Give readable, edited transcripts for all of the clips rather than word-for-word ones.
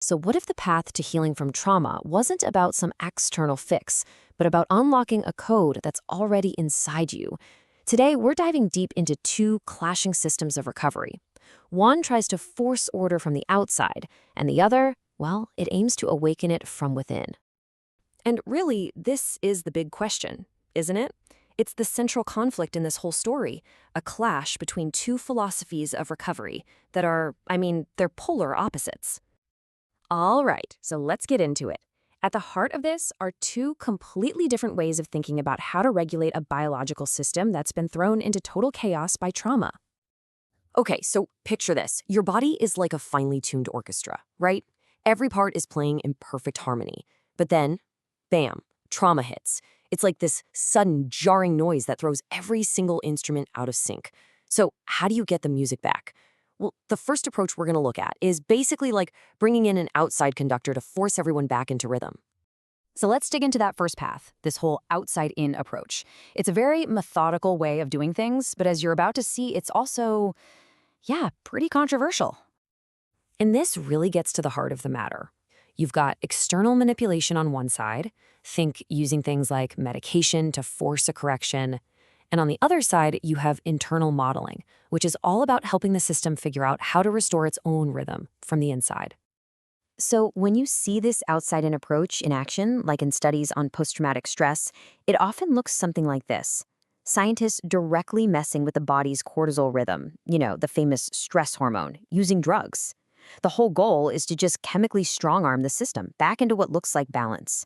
So, what if the path to healing from trauma wasn't about some external fix, but about unlocking a code that's already inside you? Today, we're diving deep into two clashing systems of recovery. One tries to force order from the outside, and the other, well, it aims to awaken it from within. And really, this is the big question, isn't it? It's the central conflict in this whole story, a clash between two philosophies of recovery that are, they're polar opposites. All right, so let's get into it. At the heart of this are two completely different ways of thinking about how to regulate a biological system that's been thrown into total chaos by trauma. Okay, so picture this. Your body is like a finely tuned orchestra, right? Every part is playing in perfect harmony. But then, bam, trauma hits. It's like this sudden, jarring noise that throws every single instrument out of sync. So how do you get the music back? Well, the first approach we're going to look at is basically like bringing in an outside conductor to force everyone back into rhythm. So let's dig into that first path, this whole outside-in approach. It's a very methodical way of doing things, but as you're about to see, it's also, pretty controversial. And this really gets to the heart of the matter. You've got external manipulation on one side, think using things like medication to force a correction. And on the other side, you have internal modeling, which is all about helping the system figure out how to restore its own rhythm from the inside. So when you see this outside-in approach in action, like in studies on post-traumatic stress, it often looks something like this. Scientists directly messing with the body's cortisol rhythm, the famous stress hormone, using drugs. The whole goal is to just chemically strong-arm the system back into what looks like balance.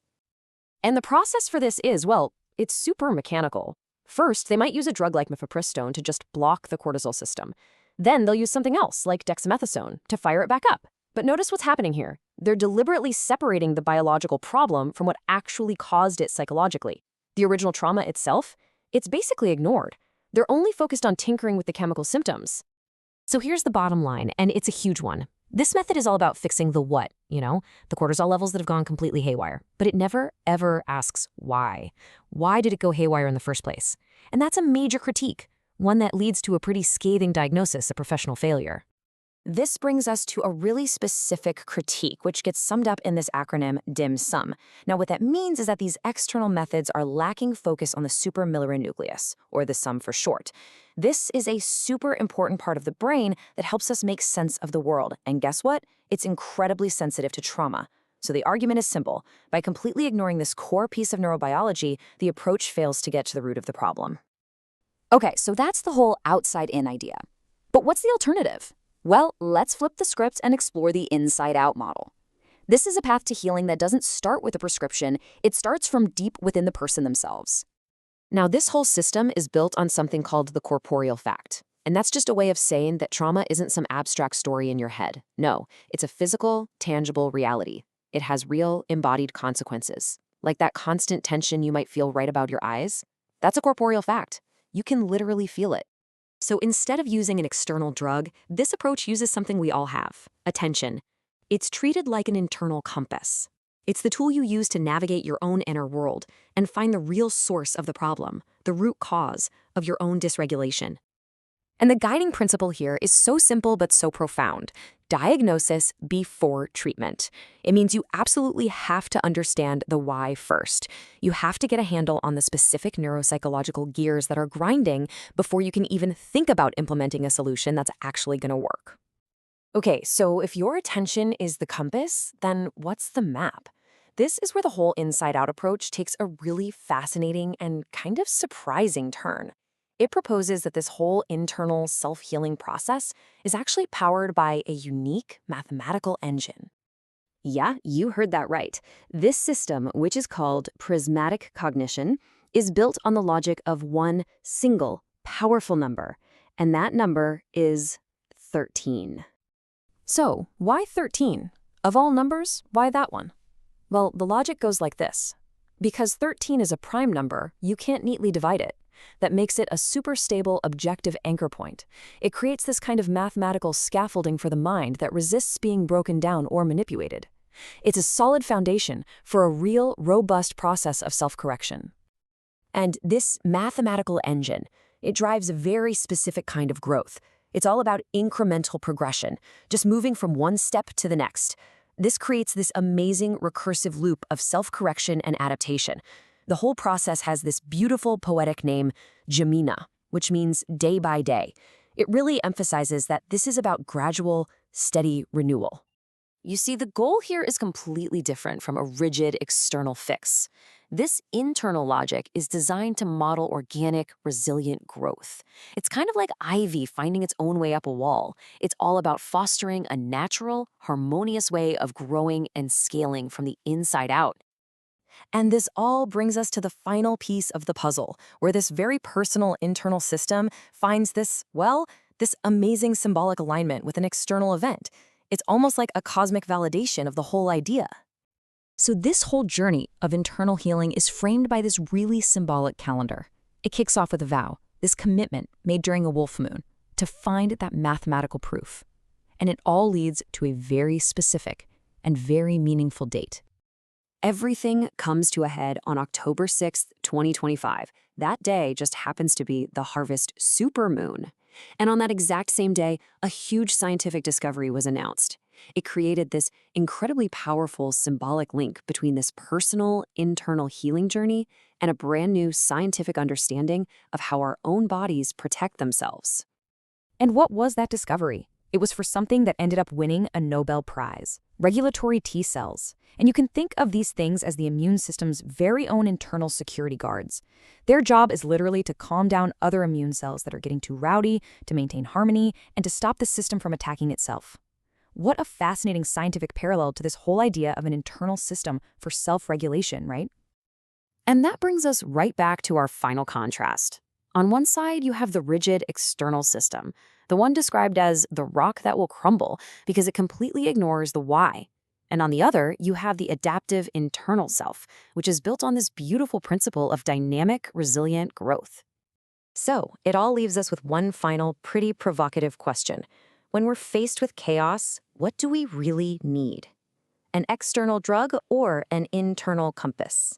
And the process for this is, it's super mechanical. First, they might use a drug like mifepristone to just block the cortisol system. Then they'll use something else, like dexamethasone, to fire it back up. But notice what's happening here. They're deliberately separating the biological problem from what actually caused it psychologically. The original trauma itself, it's basically ignored. They're only focused on tinkering with the chemical symptoms. So here's the bottom line, and it's a huge one. This method is all about fixing the what, the cortisol levels that have gone completely haywire. But it never, ever asks why. Why did it go haywire in the first place? And that's a major critique, one that leads to a pretty scathing diagnosis of professional failure. This brings us to a really specific critique, which gets summed up in this acronym DIM-SUM. Now, what that means is that these external methods are lacking focus on the supranuclear nucleus, or the sum for short. This is a super important part of the brain that helps us make sense of the world. And guess what? It's incredibly sensitive to trauma. So the argument is simple. By completely ignoring this core piece of neurobiology, the approach fails to get to the root of the problem. Okay, so that's the whole outside-in idea. But what's the alternative? Well, let's flip the script and explore the inside-out model. This is a path to healing that doesn't start with a prescription, it starts from deep within the person themselves. Now, this whole system is built on something called the corporeal fact. And that's just a way of saying that trauma isn't some abstract story in your head. No, it's a physical, tangible reality. It has real, embodied consequences. Like that constant tension you might feel right about your eyes. That's a corporeal fact. You can literally feel it. So instead of using an external drug, this approach uses something we all have, attention. It's treated like an internal compass. It's the tool you use to navigate your own inner world and find the real source of the problem, the root cause of your own dysregulation. And the guiding principle here is so simple but so profound. Diagnosis before treatment. It means you absolutely have to understand the why first. You have to get a handle on the specific neuropsychological gears that are grinding before you can even think about implementing a solution that's actually going to work. Okay, so if your attention is the compass, then what's the map? This is where the whole inside-out approach takes a really fascinating and kind of surprising turn. It proposes that this whole internal self-healing process is actually powered by a unique mathematical engine. Yeah, you heard that right. This system, which is called prismatic cognition, is built on the logic of one single, powerful number, and that number is 13. So, why 13? Of all numbers, why that one? Well, the logic goes like this. Because 13 is a prime number, you can't neatly divide it. That makes it a super stable, objective anchor point. It creates this kind of mathematical scaffolding for the mind that resists being broken down or manipulated. It's a solid foundation for a real, robust process of self-correction. And this mathematical engine, it drives a very specific kind of growth. It's all about incremental progression, just moving from one step to the next. This creates this amazing recursive loop of self-correction and adaptation. The whole process has this beautiful poetic name, Jamina, which means day by day. It really emphasizes that this is about gradual, steady renewal. You see, the goal here is completely different from a rigid external fix. This internal logic is designed to model organic, resilient growth. It's kind of like ivy finding its own way up a wall. It's all about fostering a natural, harmonious way of growing and scaling from the inside out. And this all brings us to the final piece of the puzzle, where this very personal internal system finds this amazing symbolic alignment with an external event. It's almost like a cosmic validation of the whole idea. So this whole journey of internal healing is framed by this really symbolic calendar. It kicks off with a vow, this commitment made during a wolf moon, to find that mathematical proof. And it all leads to a very specific and very meaningful date. Everything comes to a head on October 6th, 2025. That day just happens to be the harvest supermoon. And on that exact same day, a huge scientific discovery was announced. It created this incredibly powerful symbolic link between this personal, internal healing journey and a brand new scientific understanding of how our own bodies protect themselves. And what was that discovery? It was for something that ended up winning a Nobel Prize: regulatory T cells. And you can think of these things as the immune system's very own internal security guards. Their job is literally to calm down other immune cells that are getting too rowdy, to maintain harmony, and to stop the system from attacking itself. What a fascinating scientific parallel to this whole idea of an internal system for self-regulation, right? And that brings us right back to our final contrast. On one side, you have the rigid external system, the one described as the rock that will crumble because it completely ignores the why. And on the other, you have the adaptive internal self, which is built on this beautiful principle of dynamic, resilient growth. So, it all leaves us with one final, pretty provocative question. When we're faced with chaos, what do we really need? An external drug or an internal compass?